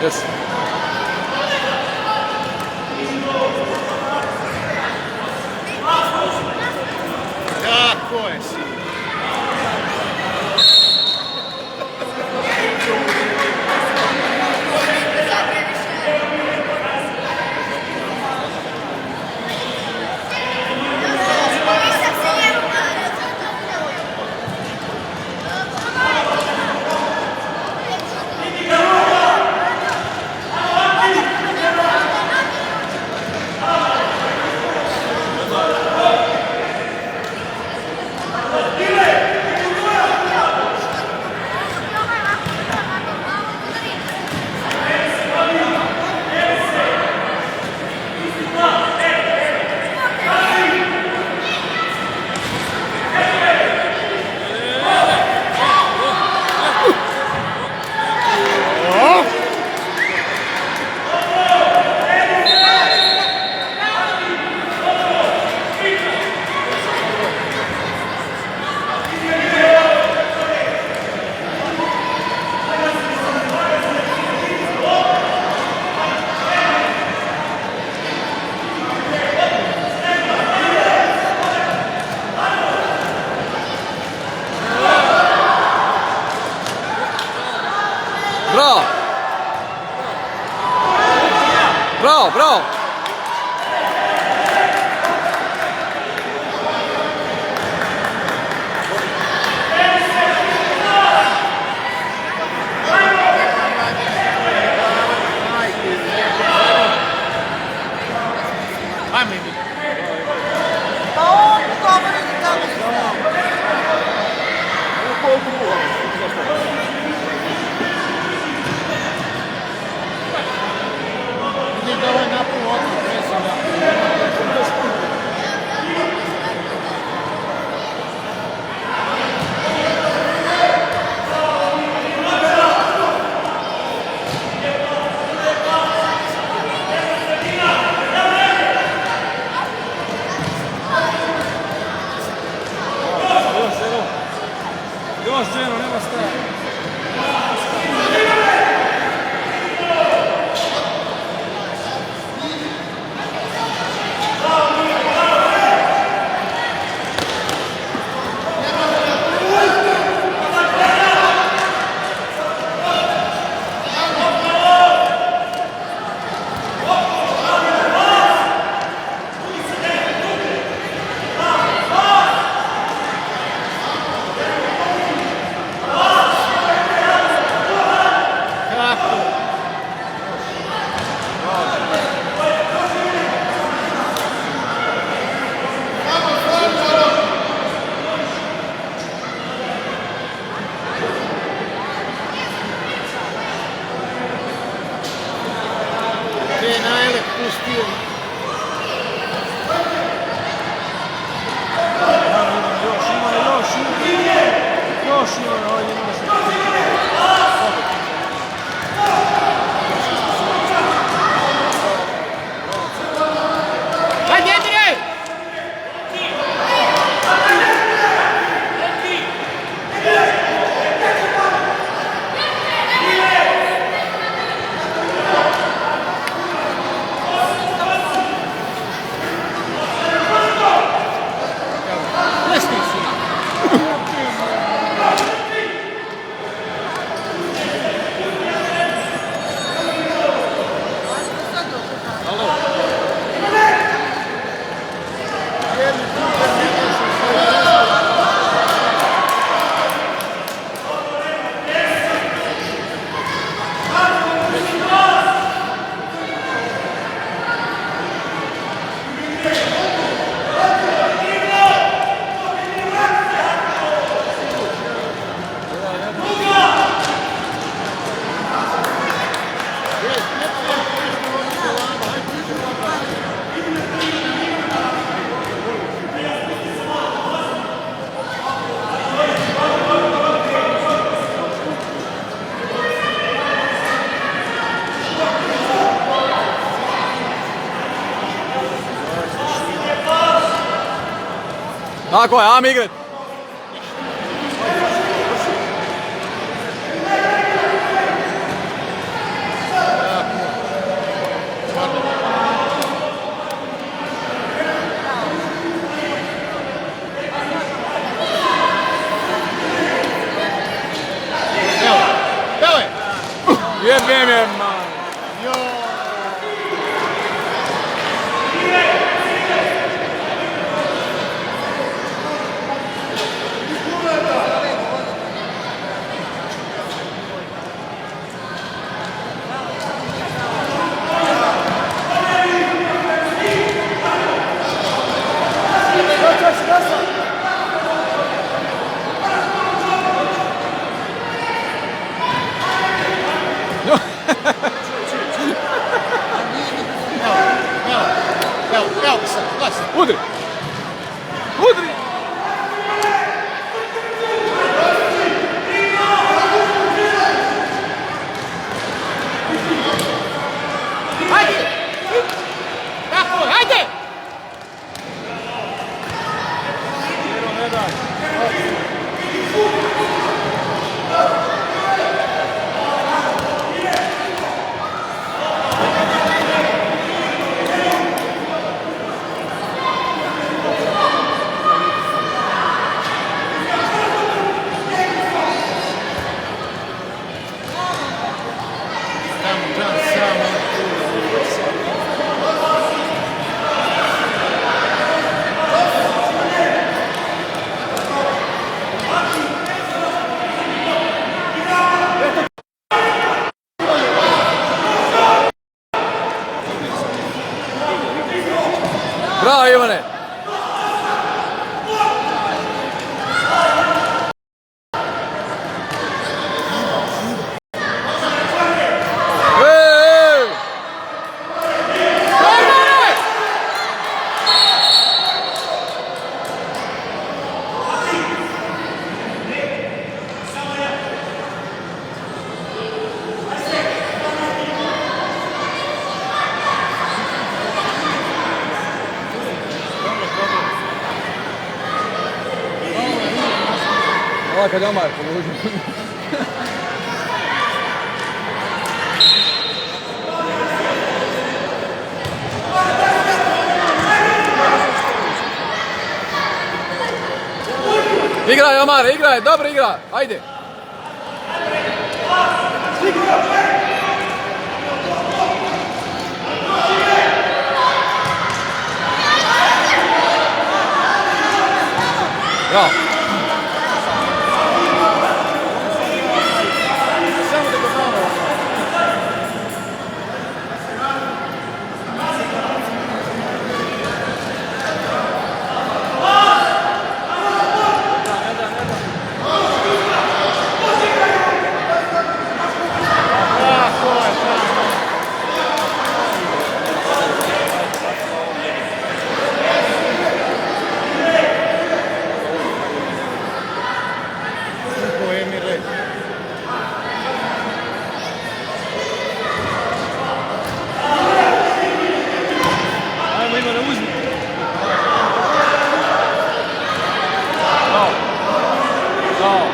Yes. Tako je, si. Bravo! Bravo, bravo! Ajme mi. Pa on govori kako se Vidi da ovaj napol otvor presada. Još ženo, nema staja. Gdje je Najlep pustio? Još ima, ovdje ima se. Hajde, Jedine! Tako je, ajmo igrat. Jebem je, man. Joj. Evo ga sad, gledaj sad. Udri. Udri. Hajde! Tako, hajde! Ne daj. Bravo, Ivane. Ej! Ova kad je Omar poluđu. Igraj, Omar, igraj, dobro igra, ajde. Bravo. Ajmo, Ivane, uzmi. Bravo. Bravo.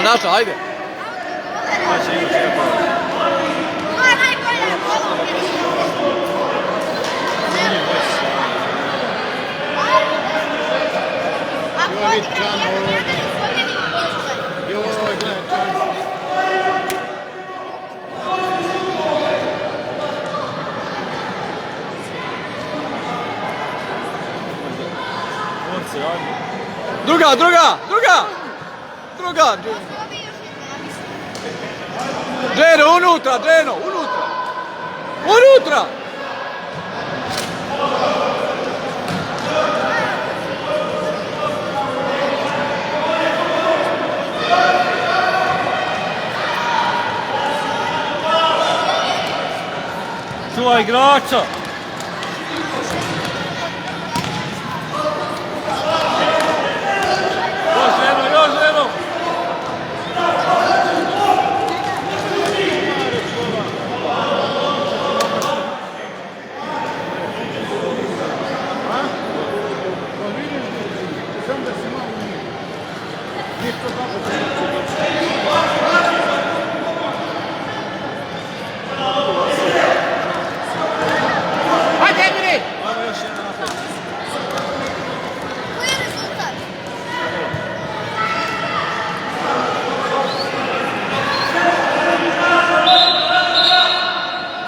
Naša, ajde. Druga! Dženo, unutra! Unutra! Čuvaj igrača! Još jedno!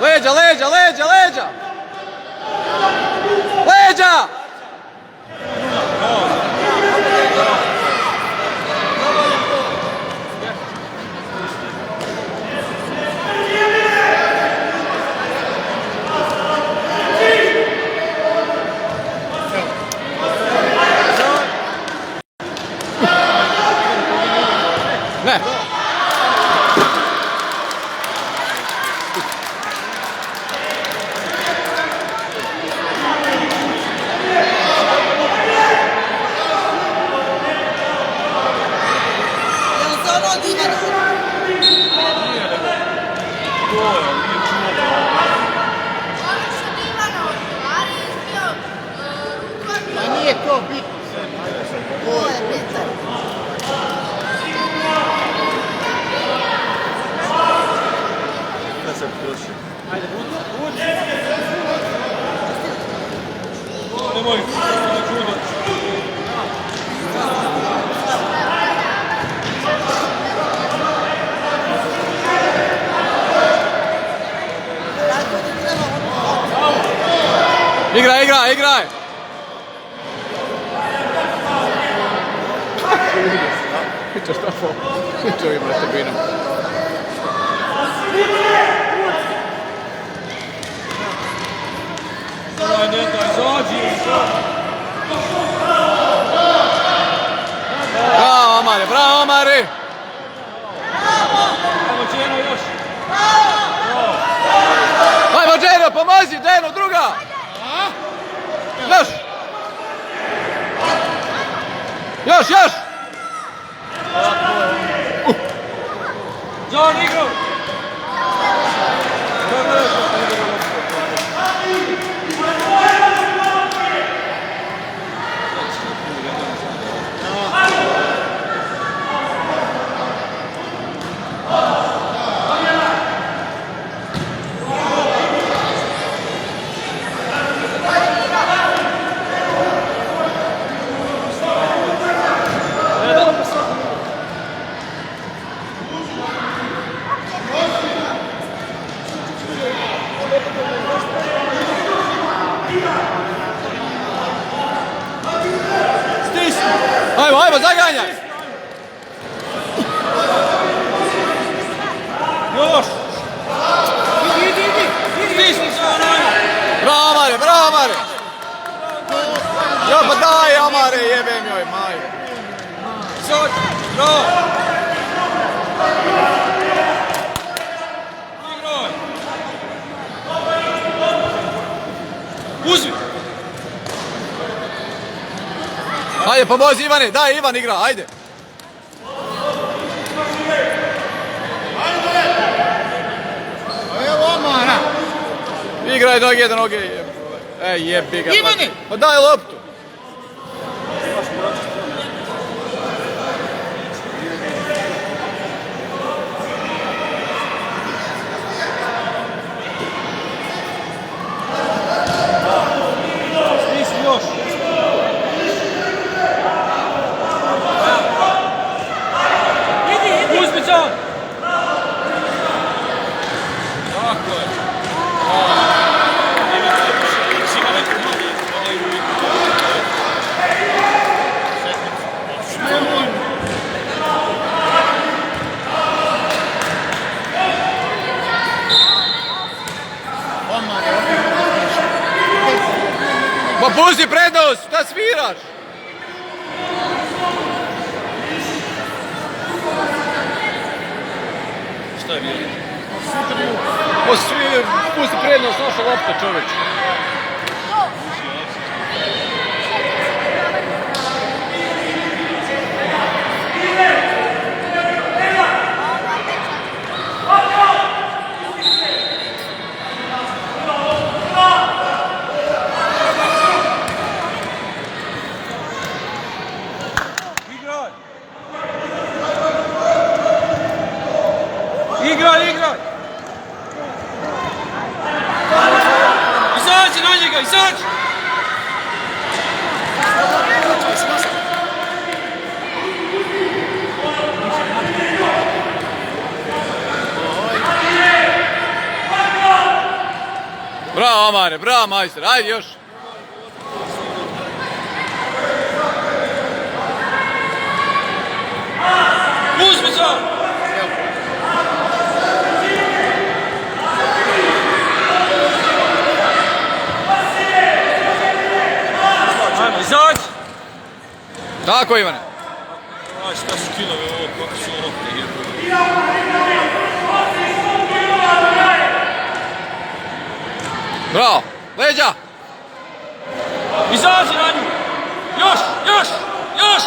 Leđa, leđa, leđa, leđa! Leđa! Ne. Jel se ono od Ivana? Ma nije to bitno. Ovo je bitan. Nemoj, čudo. Tako da treba ono. Igraj, igraj, igraj! Čo šta po? Čo ima na tebinom? Daj, ne daj, zađi! Bravo, Mare, bravo, Mare! Ajmo, Dženo, još! Ajmo, Dženo, pomozi, Dženo, druga! Još! Još, još! John, igru! Ajmo, ajmo, zaganjaj! Još! Stisni se, ajmo! Bravo, Mare, bravo, Mare! Jo, pa daj, Amare, jebem joj, maj! Sad, bravo! Igraj! Uzmi! Ajde, pomozi Ivane, daj Ivan igra, ajde! Evo Amara. Igraj noge do noge, jebi ga. Ivane! Pa daj loptu! Stisni još! Uzmi Can! Tako je. Pa pusti prednost, šta sviraš? Šta je bilo? Pusti prednost, naša lopta, čoveč. Igraj, igraj! Izađi na njega, izađi! Bravo Amare, bravo majster, ajde još. Uzmi za! Ajmo, izađi! Tako Ivane. Aj, šta su kilovi ovo, kako su ropne, jebote. Bravo, leđa. Izađi na nju! Još, još, još!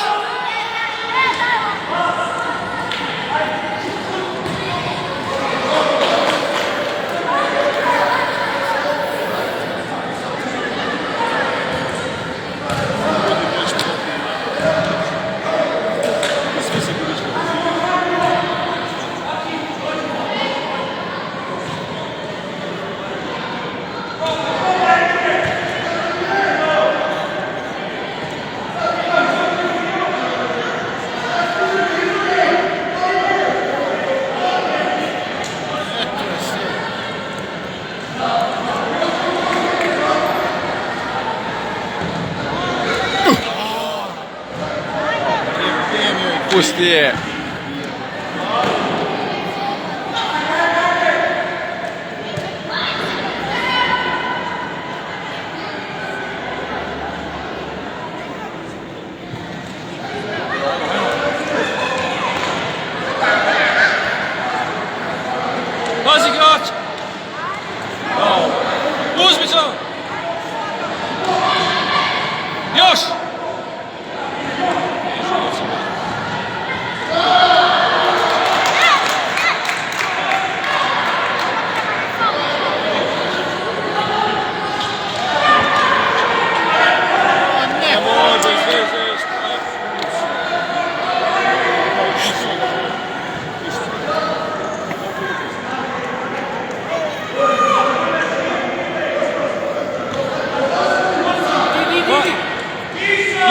Pusti je. Pazi igrač! Uzmi za! Još!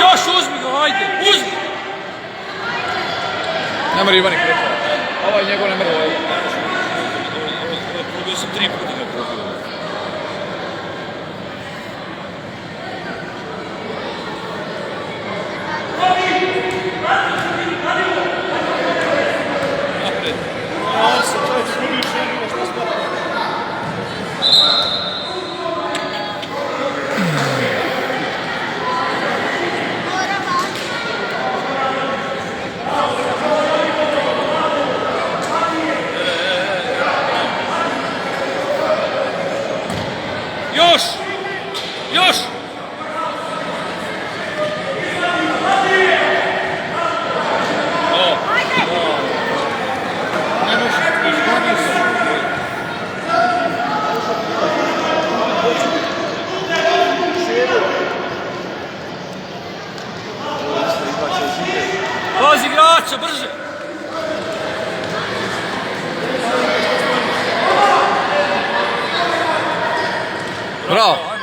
Još uzmi ga, ajde, uzmi! Ne mora Ivani krepa. Ovaj njegov ne mora. Probio sam 3 puta ga probio. Napred. Još! Još! Pazi igrača, brže! Bravo.